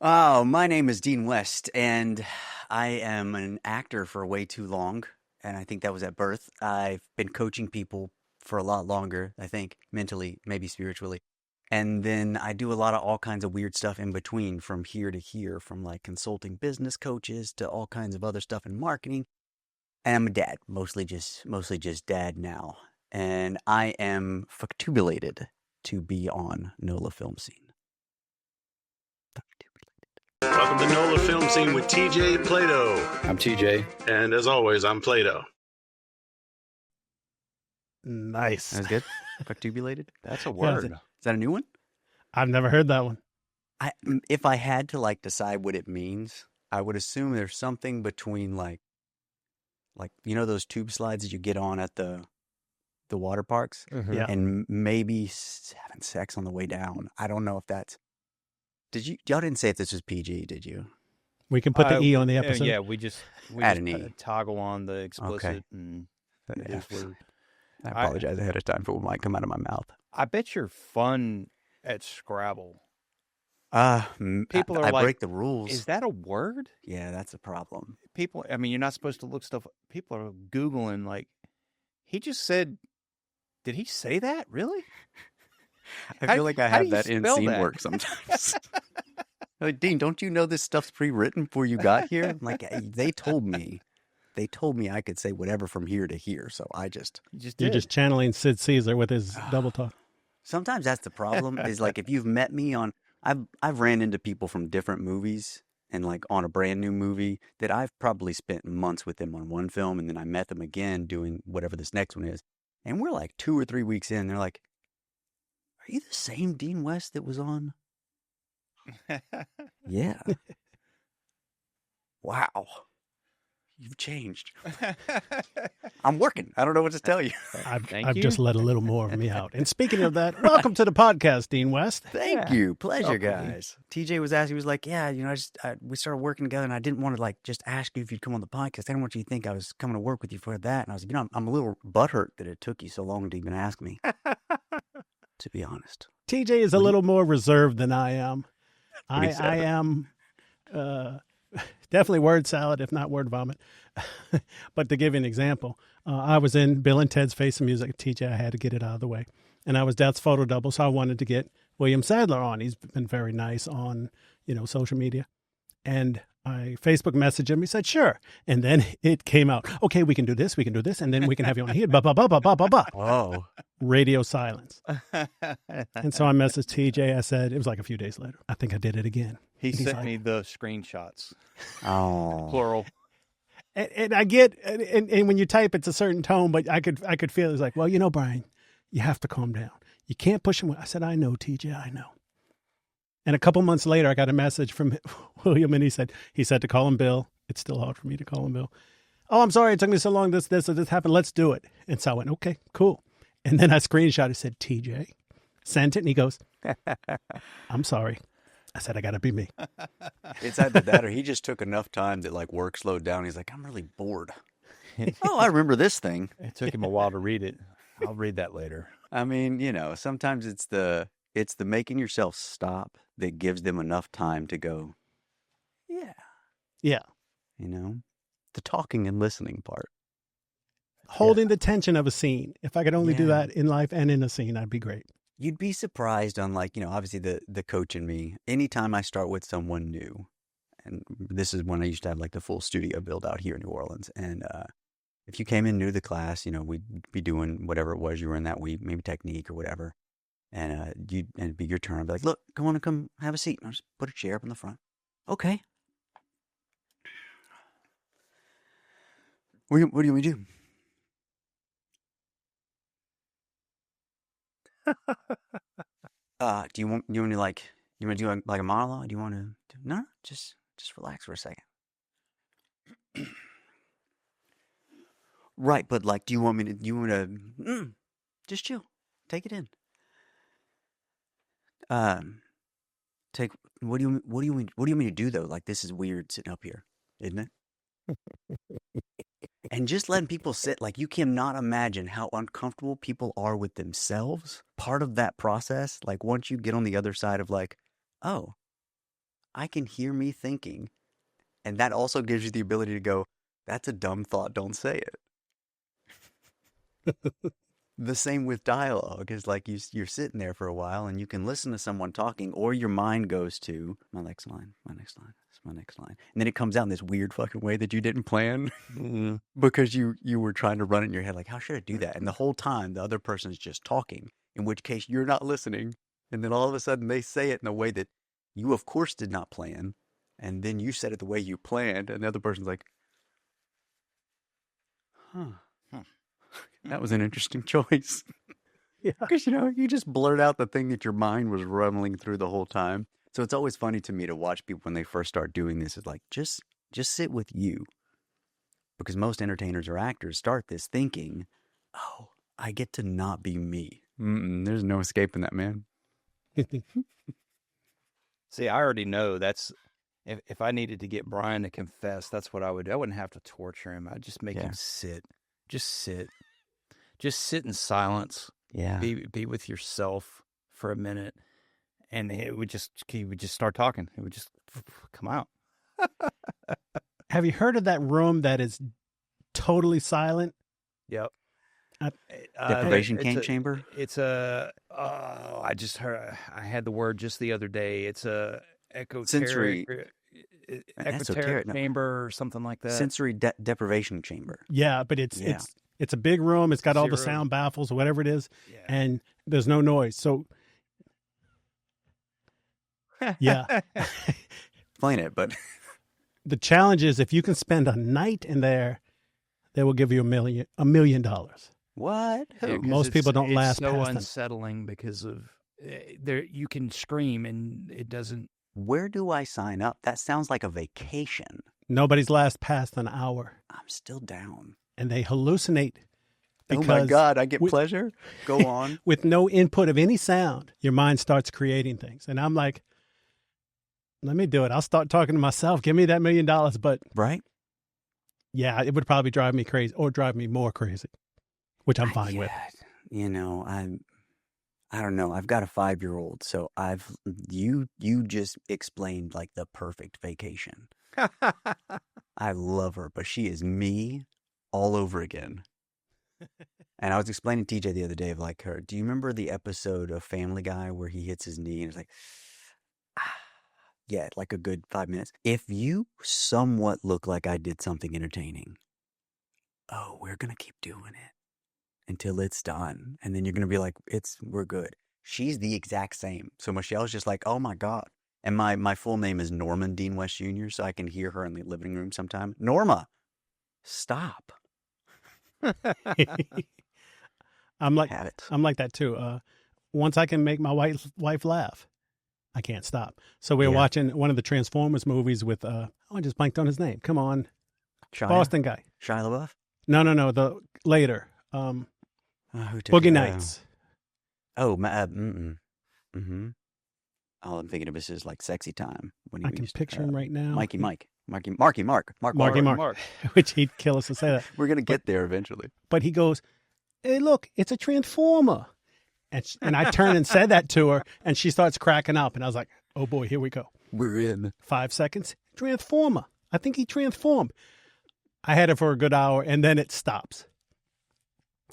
Oh, my name is Dean West, and I am an actor for way too long, and I think that was at birth. I've been coaching people for a lot longer, I think, mentally, maybe spiritually. And then I do a lot of all kinds of weird stuff in between from here to here, from like consulting business coaches to all kinds of other stuff in marketing. And I'm a dad, mostly just dad now. And I am factubulated to be on NOLA Film Scene. Welcome to NOLA Film Scene with TJ Plato. I'm TJ. And as always, I'm Plato. Nice. That was good. Factubulated. That's a Yeah, word. Is that a new one? I've never heard that one. If I had to like decide what it means, I would assume there's something between like you know those tube slides that you get on at the water parks, Yeah. and maybe having sex on the way down. I don't know if that's. Y'all didn't say if this was PG, did you? We can put the E on the episode. Yeah, we just Add an E. toggle on the explicit and The it is Fs. word. I apologize ahead of time for what might come out of my mouth. I bet you're fun at Scrabble. People are I like, break the rules. Is that a word? Yeah, that's a problem. People, I mean, you're not supposed to look stuff. People are Googling like, he just said, did he say that? Really? I feel like I how do have you that in spell scene that? work sometimes. Like, Dean, don't you know this stuff's pre-written before you got here? I'm like, they told me I could say whatever from here to here, so I just. You just You're did. just channeling Sid Caesar with his double talk. Sometimes that's the problem. Is like if you've met me on, I've ran into people from different movies and like on a brand new movie that I've probably spent months with them on one film, and then I met them again doing whatever this next one is, and we're like 2 or 3 weeks in. They're like, "Are you the same Dean West that was on?" Yeah. Wow. You've changed. I'm working. I don't know what to tell you. Thank I've you. just let a little more of me out. And speaking of that, welcome to the podcast, Dean West. Thank you. Pleasure, Okay. guys. TJ was asking, he was like, yeah, we started working together, and I didn't want to like just ask you if you'd come on the podcast. I didn't want you to think I was coming to work with you for that. And I was like, I'm a little butthurt that it took you so long to even ask me, to be honest. TJ is a little more reserved than I am. I am definitely word salad, if not word vomit. But to give you an example, I was in Bill and Ted's Face of Music. TJ, I had to get it out of the way. And I was Death's photo double, so I wanted to get William Sadler on. He's been very nice on, social media. And I Facebook messaged him. He said, sure. And then it came out, okay, we can do this, and then we can have you on here. Ba, ba, ba, ba, ba, ba, ba. Oh. Radio silence. And so I messaged TJ. I said, it was like a few days later. I think I did it again. He He's sent like- me the screenshots, Oh. plural. And I get, and when you type, it's a certain tone, but I could feel it's like, well, Brian, you have to calm down. You can't push him. I said, I know, TJ, I know. And a couple months later, I got a message from William, and he said to call him Bill. It's still hard for me to call him Bill. Oh, I'm sorry. It took me so long. This happened. Let's do it. And so I went, okay, cool. And then I screenshot. It said, TJ. Sent it. And he goes, I'm sorry. I said, I got to be me. It's either that or he just took enough time that like work slowed down. He's like, I'm really bored. Oh, I remember this thing. It took him a while to read it. I'll read that later. I mean, sometimes it's the making yourself stop that gives them enough time to go, yeah, Yeah. the talking and listening part. Holding the tension of a scene. If I could only do Yeah. that in life and in a scene, I'd be great. You'd be surprised on obviously the coach in me, anytime I start with someone new, and this is when I used to have like the full studio build out here in New Orleans. And if you came in new to the class, we'd be doing whatever it was you were in that week, maybe technique or whatever. And it'd be your turn. I'd be like, look, come have a seat. And I'll just put a chair up in the front. Okay. What do you want me to do? Do you want to do like a monologue? Do you want to no, just relax for a second. Right, but like, do you want to just chill, take it in. Take what do you want me to do though? Like, this is weird sitting up here, isn't it? And just letting people sit, like, you cannot imagine how uncomfortable people are with themselves. Part of that process, like, once you get on the other side of like, oh, I can hear me thinking. And that also gives you the ability to go, that's a dumb thought, don't say it. The same with dialogue is like you're sitting there for a while and you can listen to someone talking, or your mind goes to my next line, my next line, my next line. And then it comes out in this weird fucking way that you didn't plan because you were trying to run it in your head like, how should I do that? And the whole time the other person's just talking, in which case you're not listening. And then all of a sudden they say it in a way that you, of course, did not plan. And then you said it the way you planned. And the other person's like, that was an interesting choice. Yeah. Because, you just blurt out the thing that your mind was rumbling through the whole time. So it's always funny to me to watch people when they first start doing this. It's like, just sit with you. Because most entertainers or actors start this thinking, oh, I get to not be me. There's no escaping that, man. See, I already know that's if I needed to get Brian to confess, that's what I would do. I wouldn't have to torture him. I'd just make him sit. Just sit. Just sit in silence. Yeah. Be with yourself for a minute. And he would just start talking. It would just come out. Have you heard of that room that is totally silent? Yep. Deprivation chamber? I just heard, I had the word just the other day. It's a Sensory. esoteric chamber or something like that. Sensory deprivation chamber. Yeah, but it's a big room. It's got all the sound baffles or whatever it is, and there's no noise. So, yeah. Explain it, but the challenge is if you can spend a night in there, they will give you $1 million. What? Yeah, most people don't last. It's so past unsettling because of there. You can scream and it doesn't. Where do I sign up? That sounds like a vacation. Nobody's last past an hour. I'm still down. And they hallucinate. Oh my God, I get pleasure? Go on. With no input of any sound, your mind starts creating things. And I'm like, let me do it. I'll start talking to myself. Give me that $1 million. But right? Yeah, it would probably drive me crazy or drive me more crazy, which I'm fine with. I don't know. I've got a 5-year-old, so you just explained like the perfect vacation. I love her, but she is me all over again. And I was explaining to TJ the other day of like her. Do you remember the episode of Family Guy where he hits his knee and it's like, yeah, like a good 5 minutes. If you somewhat look like I did something entertaining, we're going to keep doing it until it's done. And then you're going to be like, we're good. She's the exact same. So Michelle's just like, oh my God. And my full name is Norman Dean West Jr., so I can hear her in the living room sometime. Norma, stop. I'm like that too. Once I can make my wife laugh, I can't stop. So we're watching one of the Transformers movies with I just blanked on his name. Come on, Boston guy. Shia LaBeouf? No. The later. Boogie Nights. All I'm thinking of is his like sexy time when he I can picture him right now. Marky Mark, which he'd kill us to say that. We're gonna get there eventually. But he goes, "Hey, look, it's a transformer," and I turned and said that to her, and she starts cracking up, and I was like, "Oh boy, here we go. We're in 5 seconds. Transformer. I think he transformed." I had it for a good hour, and then it stops.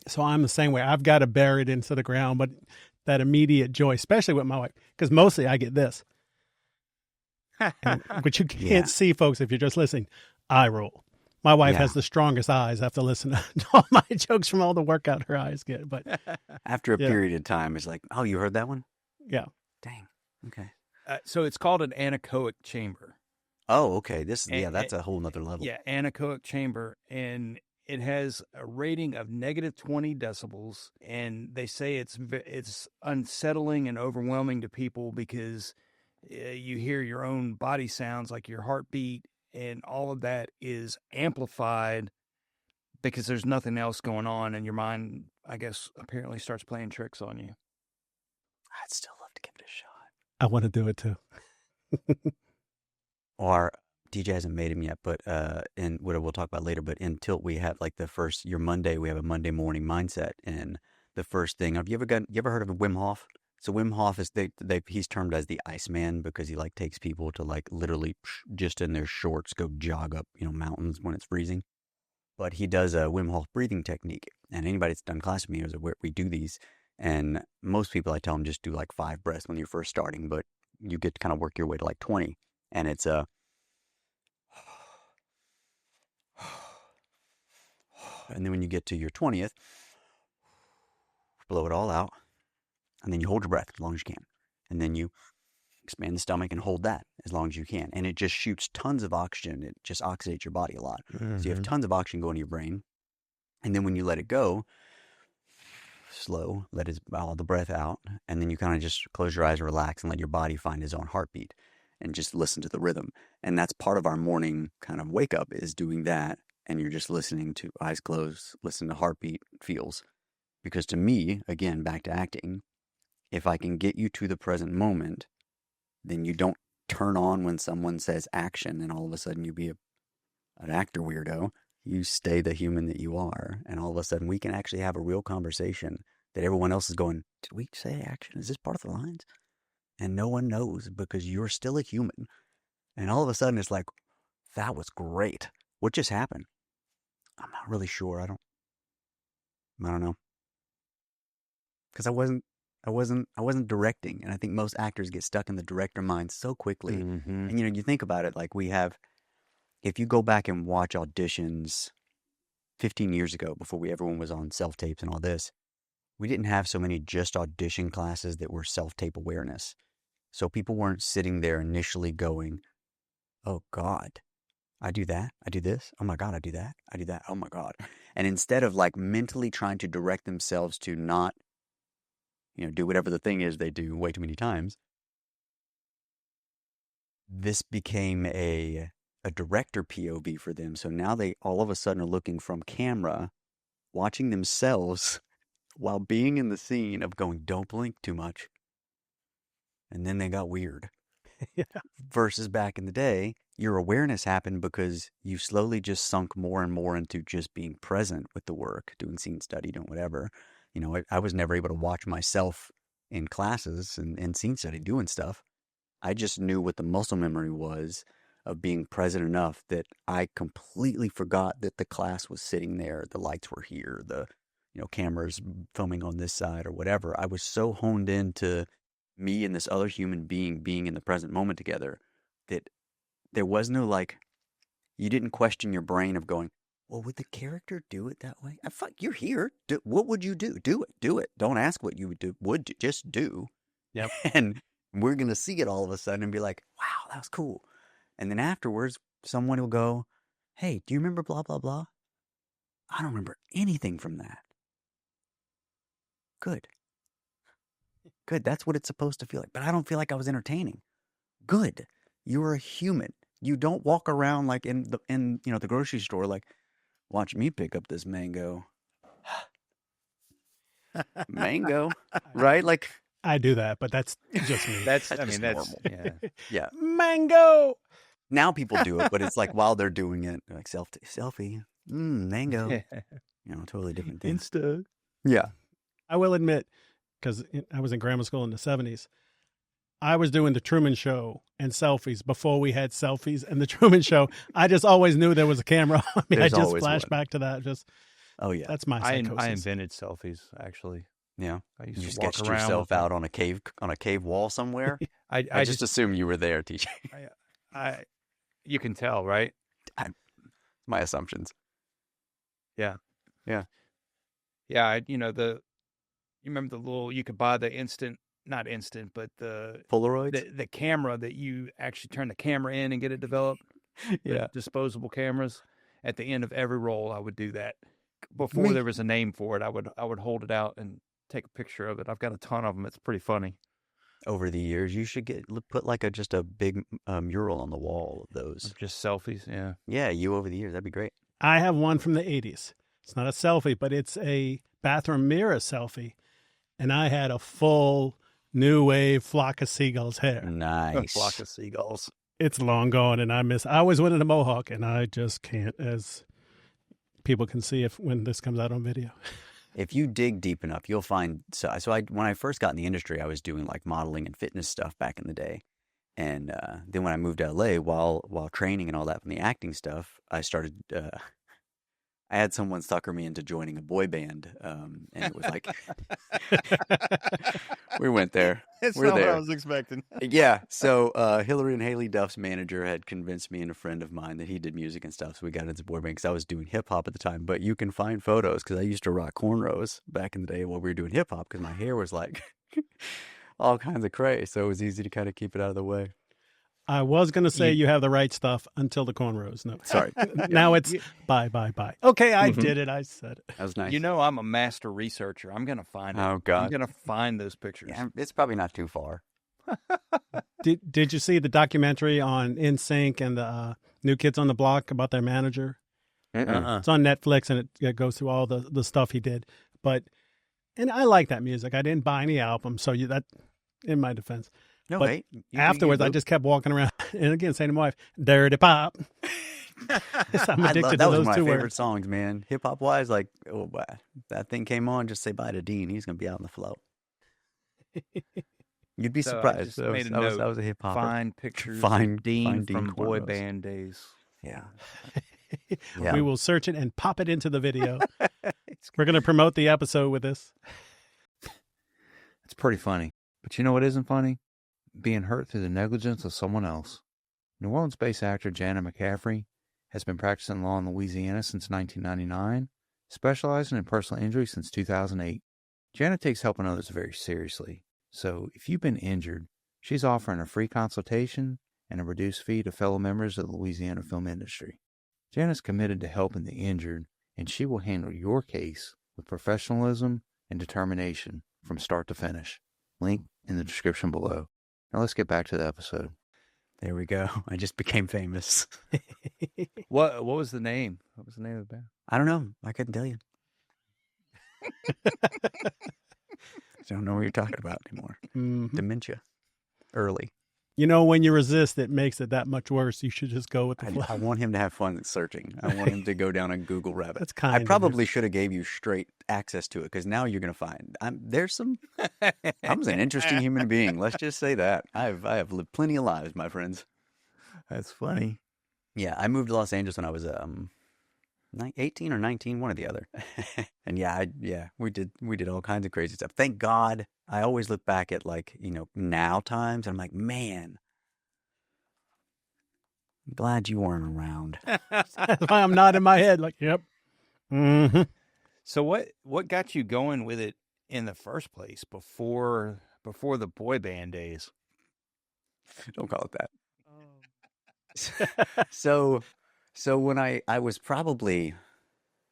So I'm the same way. I've got to bury it into the ground, but that immediate joy, especially with my wife, because mostly I get this. But you can't see, folks, if you're just listening. Eye roll. My wife has the strongest eyes after listening to all my jokes from all the workout her eyes get. But after a period of time, it's like, oh, you heard that one? Yeah. Dang. Okay. So it's called an anechoic chamber. Oh, okay. That's a whole nother level. Yeah, anechoic chamber, and it has a rating of -20 decibels, and they say it's unsettling and overwhelming to people because you hear your own body sounds, like your heartbeat, and all of that is amplified because there's nothing else going on, and your mind, I guess, apparently starts playing tricks on you. I'd still love to give it a shot. I want to do it too. Or DJ hasn't made him yet, but and what we'll talk about later. But in Tilt, we have like your Monday. We have a Monday morning mindset, and the first thing. Have you ever heard of Wim Hof? So Wim Hof is he's termed as the Iceman because he like takes people to like literally just in their shorts go jog up mountains when it's freezing. But he does a Wim Hof breathing technique, and anybody that's done class with me knows that we do these. And most people, I tell them just do like 5 breaths when you're first starting, but you get to kind of work your way to like 20, and it's a and then when you get to your 20th, blow it all out, and then you hold your breath as long as you can, and then you expand the stomach and hold that as long as you can, and it just shoots tons of oxygen. It just oxidates your body a lot. So you have tons of oxygen going to your brain, and then when you let it go, slow, let all the breath out, and then you kind of just close your eyes, relax, and let your body find its own heartbeat, and just listen to the rhythm. And that's part of our morning kind of wake up is doing that, and you're just listening to eyes closed, listen to heartbeat, feels. Because to me, again, back to acting, if I can get you to the present moment, then you don't turn on when someone says action and all of a sudden you be an actor weirdo. You stay the human that you are, and all of a sudden we can actually have a real conversation that everyone else is going, did we say action? Is this part of the lines? And no one knows because you're still a human. And all of a sudden it's like, that was great. What just happened? I'm not really sure. I don't know. Because I wasn't directing, and I think most actors get stuck in the director mind so quickly. Mm-hmm. And you think about it, like if you go back and watch auditions 15 years ago, before everyone was on self-tapes and all this, we didn't have so many just audition classes that were self-tape awareness. So people weren't sitting there initially going, oh God, I do that, I do this, oh my God, I do that, oh my God. And instead of like mentally trying to direct themselves to not, do whatever the thing is they do way too many times, this became a director POV for them. So now they all of a sudden are looking from camera, watching themselves while being in the scene of going, don't blink too much. And then they got weird. Yeah. Versus back in the day, your awareness happened because you slowly just sunk more and more into just being present with the work, doing scene study, doing whatever. I was never able to watch myself in classes and scene study doing stuff. I just knew what the muscle memory was of being present enough that I completely forgot that the class was sitting there, the lights were here, the cameras filming on this side or whatever. I was so honed into me and this other human being in the present moment together that there was no you didn't question your brain of going, well, would the character do it that way? Fuck, you're here. What would you do? Do it. Don't ask what you would do. Just do. Yep. And we're going to see it all of a sudden and be like, wow, that was cool. And then afterwards, someone will go, hey, do you remember blah, blah, blah? I don't remember anything from that. Good. That's what it's supposed to feel like. But I don't feel like I was entertaining. Good. You're a human. You don't walk around like in the grocery store like, watch me pick up this mango. Mango, right? Like I do that, but that's just me. That's normal. Yeah. Mango. Now people do it, but it's like while they're doing it, they're like selfie, mango. Totally different thing. Insta. Yeah. I will admit, because I was in grammar school in the 70s, I was doing the Truman Show and selfies before we had selfies. And the Truman Show, I just always knew there was a camera on me. There's I just always flashed one. back to that. Oh yeah, that's my I psychosis. invented selfies, actually. Yeah. I You used to sketched walk around yourself with out on a cave wall somewhere. I just assume you were there, TJ. you can tell, right? My assumptions. Yeah. Yeah. Yeah. You remember you could buy the not instant, but the Polaroids? the camera that you actually turn the camera in and get it developed. Yeah. Disposable cameras. At the end of every roll, I would do that. Before there was a name for it, I would hold it out and take a picture of it. I've got a ton of them. It's pretty funny. Over the years, you should put just a big mural on the wall of those. Just selfies, yeah. Yeah, you over the years. That'd be great. I have one from the 80s. It's not a selfie, but it's a bathroom mirror selfie. And I had a full new wave flock of seagulls hair. Nice. Flock of seagulls. It's long gone, and I always wanted a mohawk, and I just can't, as people can see when this comes out on video. if you dig deep enough, you'll find. So when I first got in the industry, I was doing like modeling and fitness stuff back in the day. And then when I moved to LA, while training and all that from the acting stuff, I started. I had someone sucker me into joining a boy band, and it was like we went there. That's We're not what I there. was expecting. Yeah. So Hillary and Haley Duff's manager had convinced me and a friend of mine that he did music and stuff. So we got into boy band because I was doing hip hop at the time. But you can find photos because I used to rock cornrows back in the day while we were doing hip hop because my hair was like all kinds of cray. So it was easy to kind of keep it out of the way. I was going to say you have the right stuff until the cornrows. No, Sorry. Now it's bye. Okay, I Mhm. did it. I said it. That was nice. You know, I'm a master researcher. I'm going to find it. Oh, God. I'm going to find those pictures. Yeah, it's probably not too far. Did you see the documentary on NSYNC and the New Kids on the Block about their manager? It's on Netflix, and it goes through all the stuff he did. And I like that music. I didn't buy any albums, so that, in my defense. No, But wait. Afterwards, I just kept walking around, and again saying to my wife, "Dirty pop." I'm addicted to that was those my two favorite words. songs, man. Hip hop wise, like, oh, that thing came on. Just say bye to Dean. He's gonna be out on the flow. You'd be So I surprised. just made a note. I was a hip hopper. Find pictures Find of Dean Dean from boy cornrows. band days. Yeah. We will search it and pop it into the video. We're going to promote the episode with this. It's pretty funny. But you know what isn't funny? Being hurt through the negligence of someone else. New Orleans-based actor Jana McCaffery has been practicing law in Louisiana since 1999, specializing in personal injury since 2008. Jana takes helping others very seriously. So if you've been injured, she's offering a free consultation and a reduced fee to fellow members of the Louisiana film industry. Jana's committed to helping the injured, and she will handle your case with professionalism and determination from start to finish. Link in the description below. Now let's get back to the episode. There we go. I just became famous. What was the name? What was the name of the band? I don't know. I couldn't tell you. I don't know what you're talking about anymore. Mhm. Dementia. Early. You know, when you resist, it makes it that much worse. You should just go with the flow. I want him to have fun searching. I want him to go down a Google rabbit. That's kind I of you. probably should have gave you straight access to it because now you're going to find I'm an interesting human being. Let's just say that. I have lived plenty of lives, my friends. That's funny. Yeah, I moved to Los Angeles when I was 18 or 19, one or the other. And we did all kinds of crazy stuff. Thank God. I always look back at now times and I'm like, man, I'm glad you weren't around. That's why I'm nodding my head like, yep. Mm-hmm. So what got you going with it in the first place before the boy band days? Don't call it that. So when I was probably,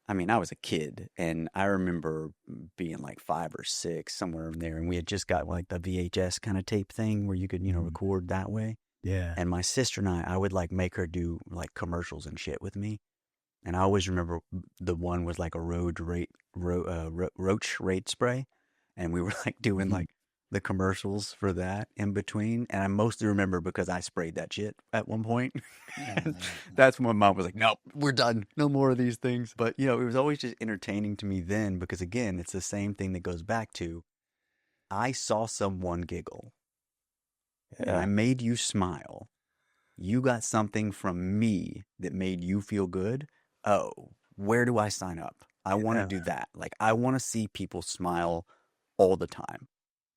I was a kid, and I remember being like 5 or 6, somewhere in there, and we had just got like the VHS kind of tape thing where you could, record that way. Yeah. And my sister and I would like make her do like commercials and shit with me. And I always remember the one was like a roach rate spray, and we were like doing like the commercials for that in between. And I mostly remember because I sprayed that shit at one point. And that's when my mom was like, "Nope, we're done. No more of these things." But it was always just entertaining to me then because again, it's the same thing that goes back to I saw someone giggle. And I made you smile. You got something from me that made you feel good. Oh, where do I sign up? I want to do that. Like, I want to see people smile all the time.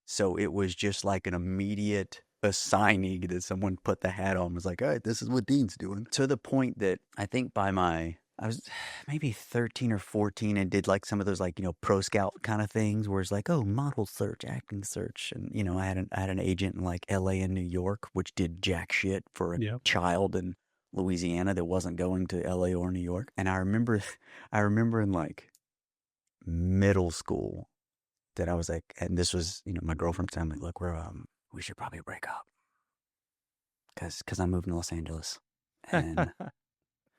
So it was just like an immediate assigning that someone put the hat on, was like, all right, this is what Dean's doing. To the point that I think I was maybe 13 or 14 and did like some of those like, Pro Scout kind of things where it's like, oh, model search, acting search. And, I had an agent in like LA and New York, which did jack shit for a child in Louisiana that wasn't going to LA or New York. And I remember in like middle school that I was like, and this was, my girlfriend's time, like, look, we should probably break up. Cause I'm moving to Los Angeles and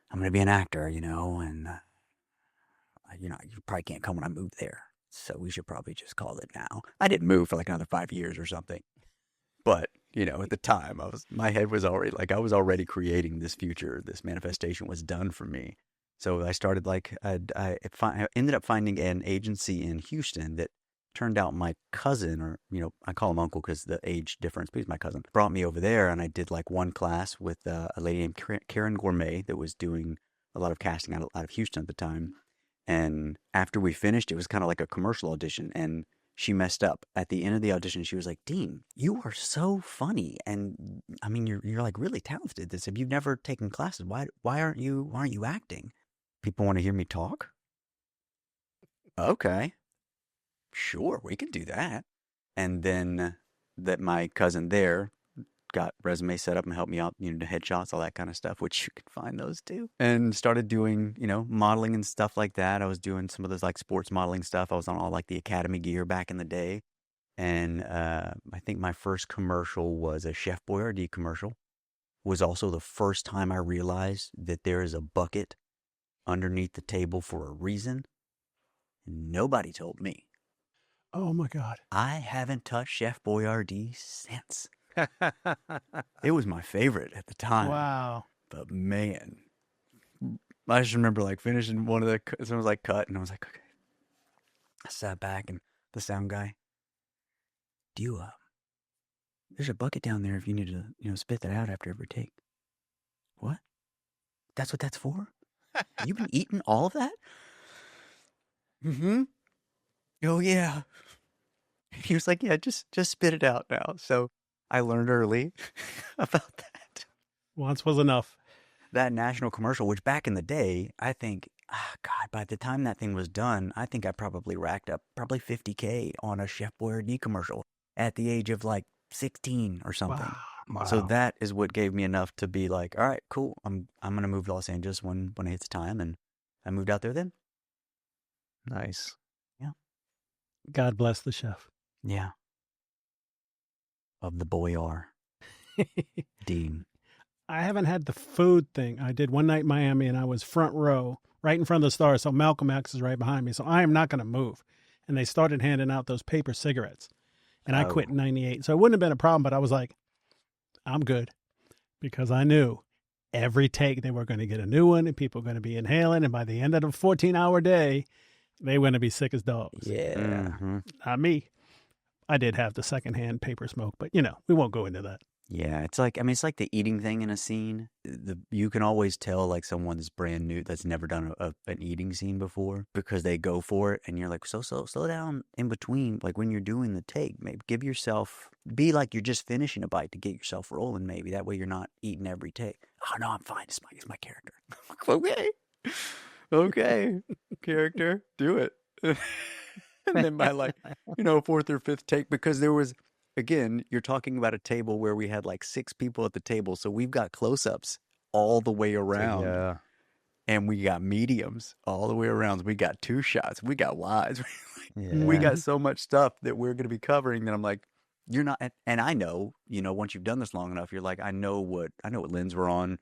I'm going to be an actor, and, you probably can't come when I move there. So we should probably just call it now. I didn't move for like another 5 years or something. But, at the time, my head was already, like, I was already creating this future. This manifestation was done for me. So I started I ended up finding an agency in Houston that turned out my cousin, or, I call him uncle because the age difference, but he's my cousin, brought me over there, and I did like one class with a lady named Karen Gourmet that was doing a lot of casting out of Houston at the time. And after we finished, it was kind of like a commercial audition, and she messed up. At the end of the audition, she was like, "Dean, you are so funny, and I mean, you're like really talented at this. If you've never taken classes, why aren't you acting? People want to hear me talk? Okay, sure, we can do that." And then that my cousin there got resume set up and helped me out, the headshots, all that kind of stuff, which you can find those too. And started doing, modeling and stuff like that. I was doing some of those like sports modeling stuff. I was on all like the Academy gear back in the day. And I think my first commercial was a Chef Boyardee commercial. Was also the first time I realized that there is a bucket underneath the table for a reason. Nobody told me. Oh my God. I haven't touched Chef Boyardee since. It was my favorite at the time. Wow. But man, I just remember like finishing one of someone was like cut, and I was like, okay. I sat back, and the sound guy, "Do you, there's a bucket down there if you need to, spit that out after every take." "What? That's what that's for? You've been eating all of that?" "Mm-hmm." "Oh yeah." He was like, "Yeah, just spit it out now." So I learned early about that. Once was enough. That national commercial, which back in the day, I think, God, by the time that thing was done, I think I probably racked up probably $50K on a Chef Boyardee commercial at the age of like 16 or something. Wow. So that is what gave me enough to be like, all right, cool. I'm gonna move to Los Angeles when it hits time, and I moved out there then. Nice. Yeah. God bless the chef. Yeah. Of the Boyar. Dean. I haven't had the food thing. I did one night in Miami, and I was front row, right in front of the stars. So Malcolm X is right behind me. So I am not going to move. And they started handing out those paper cigarettes. And I quit in 98. So it wouldn't have been a problem, but I was like, I'm good. Because I knew every take they were going to get a new one, and people were going to be inhaling. And by the end of the 14-hour day, they were going to be sick as dogs. Yeah. Mm-hmm. Not me. I did have the secondhand paper smoke, but we won't go into that. Yeah, it's like the eating thing in a scene. You can always tell like someone's brand new that's never done an eating scene before, because they go for it, and you're like, so slow down in between, like when you're doing the take. Maybe be like you're just finishing a bite to get yourself rolling. Maybe that way you're not eating every take. "Oh no, I'm fine. It's my character." Okay, character, do it. And then by like, fourth or fifth take, because there was, again, you're talking about a table where we had like 6 people at the table. So we've got close-ups all the way around. Yeah. And we got mediums all the way around. We got 2 shots. We got wides. Yeah. We got so much stuff that we're going to be covering that I'm like, you're not, and I know, once you've done this long enough, you're like, I know what lens we're on.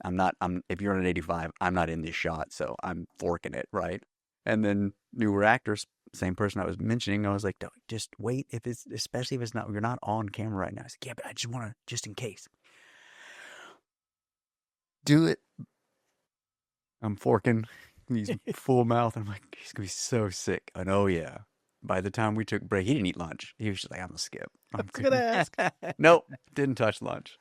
If you're on an 85, I'm not in this shot. So I'm forking it, right? And then newer actors, same person I was mentioning, I was like, "Don't, just wait, especially if you're not on camera right now." I was like, "Yeah, but I just want to, just in case." Do it. I'm forking. He's full mouth. I'm like, he's going to be so sick. And oh yeah, by the time we took break, he didn't eat lunch. He was just like, "I'm going to skip." I was going to ask. Nope, didn't touch lunch.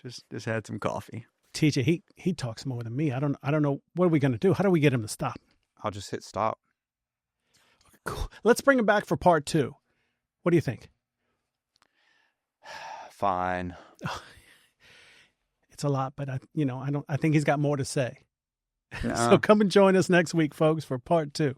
Just had some coffee. TJ, he talks more than me. I don't know. What are we going to do? How do we get him to stop? I'll just hit stop. Cool. Let's bring him back for part 2. What do you think? Fine. It's a lot, but I think he's got more to say. So come and join us next week, folks, for part 2.